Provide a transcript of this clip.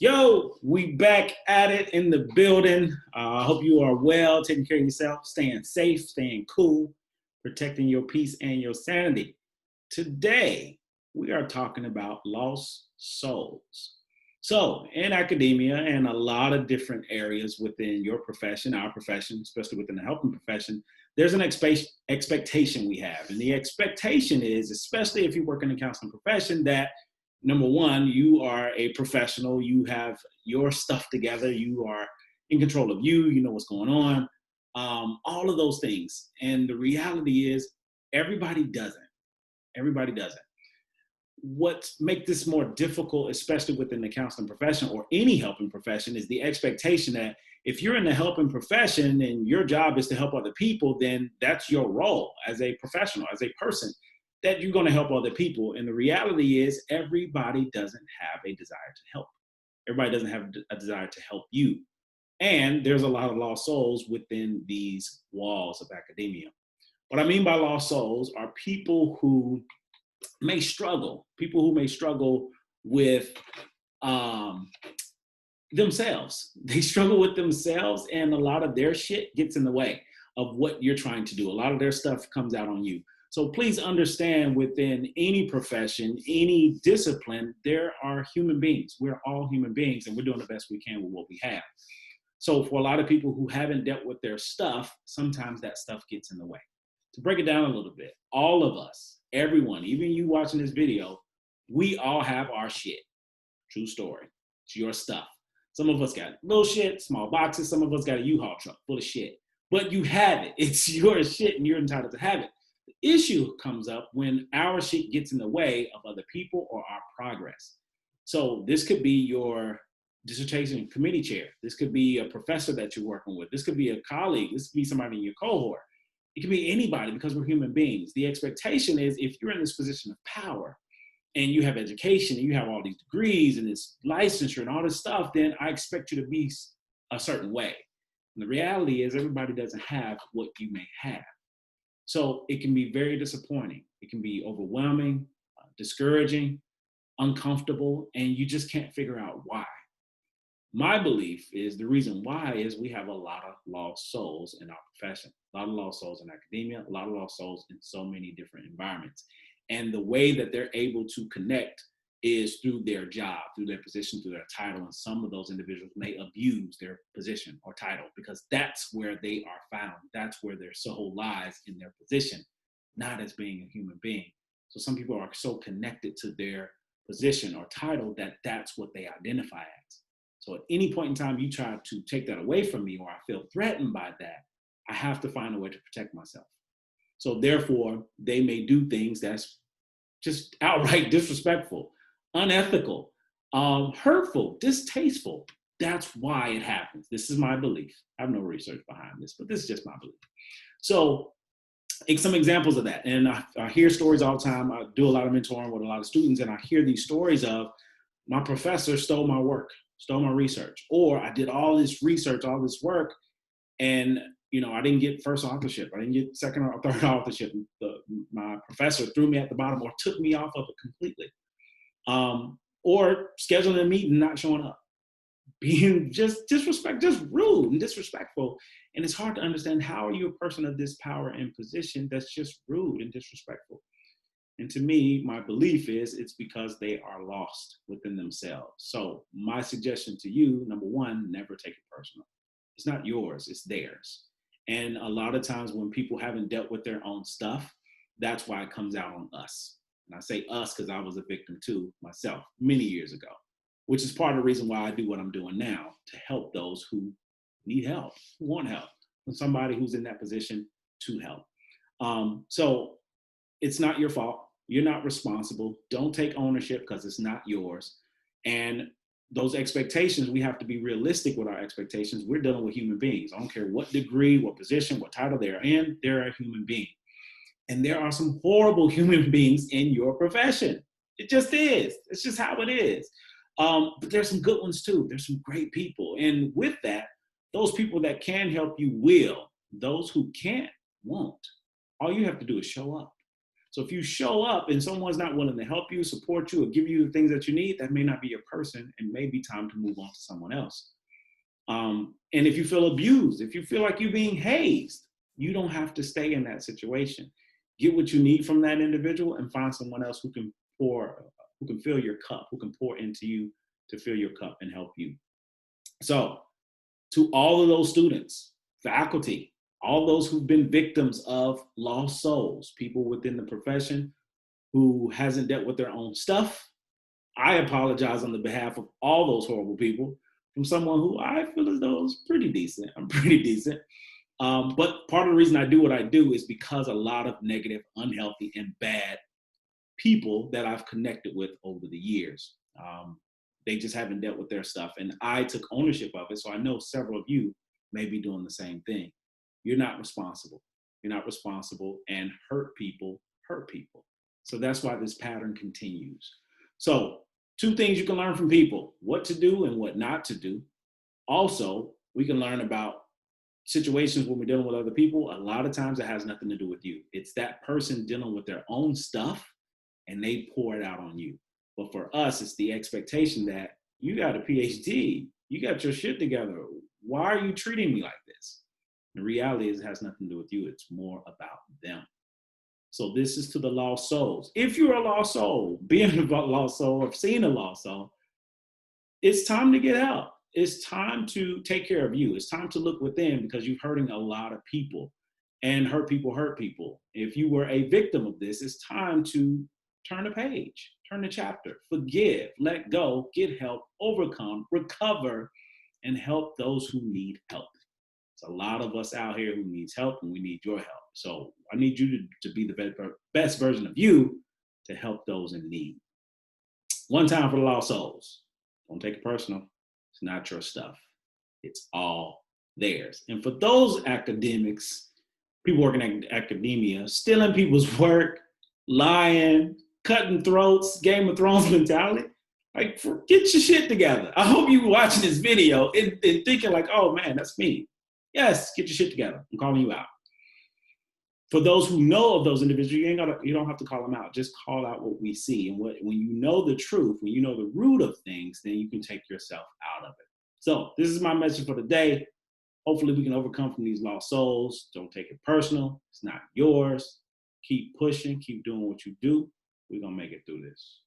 Yo, we back at it in the building. I hope you are well, taking care of yourself, staying safe, staying cool, protecting your peace and your sanity. Today, we are talking about lost souls. So, in academia and a lot of different areas within your profession, our profession, especially within the helping profession, there's an expectation we have. And the expectation is, especially if you work in the counseling profession, that number one, you are a professional, you have your stuff together, you are in control of you know what's going on, all of those things. And the reality is, everybody doesn't. Everybody doesn't. What makes this more difficult, especially within the counseling profession or any helping profession, is the expectation that if you're in the helping profession and your job is to help other people, then that's your role as a professional, as a person, that you're going to help other people. And the reality is, everybody doesn't have a desire to help. Everybody doesn't have a desire to help you. And there's a lot of lost souls within these walls of academia. What I mean by lost souls are people who may struggle, with themselves. They struggle with themselves, and a lot of their shit gets in the way of what you're trying to do. A lot of their stuff comes out on you. So please understand, within any profession, any discipline, there are human beings. We're all human beings, and we're doing the best we can with what we have. So for a lot of people who haven't dealt with their stuff, sometimes that stuff gets in the way. To break it down a little bit, all of us, everyone, even you watching this video, we all have our shit. True story. It's your stuff. Some of us got little shit, small boxes. Some of us got a U-Haul truck full of shit. But you have it. It's your shit, and you're entitled to have it. The issue comes up when our shit gets in the way of other people or our progress. So this could be your dissertation committee chair. This could be a professor that you're working with. This could be a colleague. This could be somebody in your cohort. It can be anybody, because we're human beings. The expectation is, if you're in this position of power and you have education and you have all these degrees and this licensure and all this stuff, then I expect you to be a certain way. And the reality is, everybody doesn't have what you may have. So it can be very disappointing. It can be overwhelming, discouraging, uncomfortable, and you just can't figure out why. My belief is the reason why is we have a lot of lost souls in our profession, a lot of lost souls in academia, a lot of lost souls in so many different environments. And the way that they're able to connect is through their job, through their position, through their title. And some of those individuals may abuse their position or title, because that's where they are found. That's where their soul lies, in their position, not as being a human being. So some people are so connected to their position or title that that's what they identify as. So at any point in time you try to take that away from me, or I feel threatened by that, I have to find a way to protect myself. So therefore, they may do things that's just outright disrespectful, unethical, hurtful, distasteful. That's why it happens. This is my belief. I have no research behind this, but this is just my belief. So some examples of that. And I hear stories all the time. I do a lot of mentoring with a lot of students, and I hear these stories of, my professor stole my work, stole my research, or I did all this research, all this work, and I didn't get first authorship. I didn't get second or third authorship. My professor threw me at the bottom or took me off of it completely. Or scheduling a meeting, not showing up, being just rude and disrespectful. And it's hard to understand, how are you a person of this power and position that's just rude and disrespectful? And to me, my belief is, it's because they are lost within themselves. So my suggestion to you, number one, never take it personal. It's not yours, it's theirs. And a lot of times when people haven't dealt with their own stuff, that's why it comes out on us. And I say us because I was a victim too myself many years ago, which is part of the reason why I do what I'm doing now, to help those who need help, who want help, and somebody who's in that position to help. So it's not your fault. You're not responsible. Don't take ownership, because it's not yours. And those expectations, we have to be realistic with our expectations. We're dealing with human beings. I don't care what degree, what position, what title they're in, they're a human being. And there are some horrible human beings in your profession. It just is. It's just how it is. But there's some good ones too. There's some great people. And with that, those people that can help you will. Those who can't, won't. All you have to do is show up. So if you show up and someone's not willing to help you, support you, or give you the things that you need, that may not be your person, and may be time to move on to someone else. And if you feel abused, if you feel like you're being hazed, you don't have to stay in that situation. Get what you need from that individual and find someone else who can who can fill your cup, who can pour into you to fill your cup and help you. So, to all of those students, faculty, all those who've been victims of lost souls, people within the profession who hasn't dealt with their own stuff, I apologize on the behalf of all those horrible people from someone who I feel as though is pretty decent. I'm pretty decent. But part of the reason I do what I do is because a lot of negative, unhealthy, and bad people that I've connected with over the years. They just haven't dealt with their stuff. And I took ownership of it. So I know several of you may be doing the same thing. You're not responsible. You're not responsible, and hurt people hurt people. So that's why this pattern continues. So 2 things you can learn from people: what to do and what not to do. Also, we can learn about situations when we're dealing with other people. A lot of times it has nothing to do with you. It's that person dealing with their own stuff and they pour it out on you. But for us, it's the expectation that you got a PhD, you got your shit together. Why are you treating me like this? The reality is it has nothing to do with you. It's more about them. So this is to the lost souls. If you're a lost soul, being a lost soul, or seeing a lost soul, it's time to get out. It's time to take care of you. It's time to look within, because you're hurting a lot of people, and hurt people hurt people. If you were a victim of this, it's time to turn the page, turn the chapter, forgive, let go, get help, overcome, recover, and help those who need help. There's a lot of us out here who needs help, and we need your help. So I need you to be the best version of you to help those in need. One time for the lost souls. Don't take it personal. It's not your stuff. It's all theirs. And for those academics, people working in academia, stealing people's work, lying, cutting throats, Game of Thrones mentality, like, get your shit together. I hope you watching this video and thinking like, oh man, that's me. Yes, get your shit together. I'm calling you out. For those who know of those individuals, you don't have to call them out. Just call out what we see. And when you know the truth, when you know the root of things, then you can take yourself out of it. So this is my message for the day. Hopefully we can overcome from these lost souls. Don't take it personal. It's not yours. Keep pushing. Keep doing what you do. We're going to make it through this.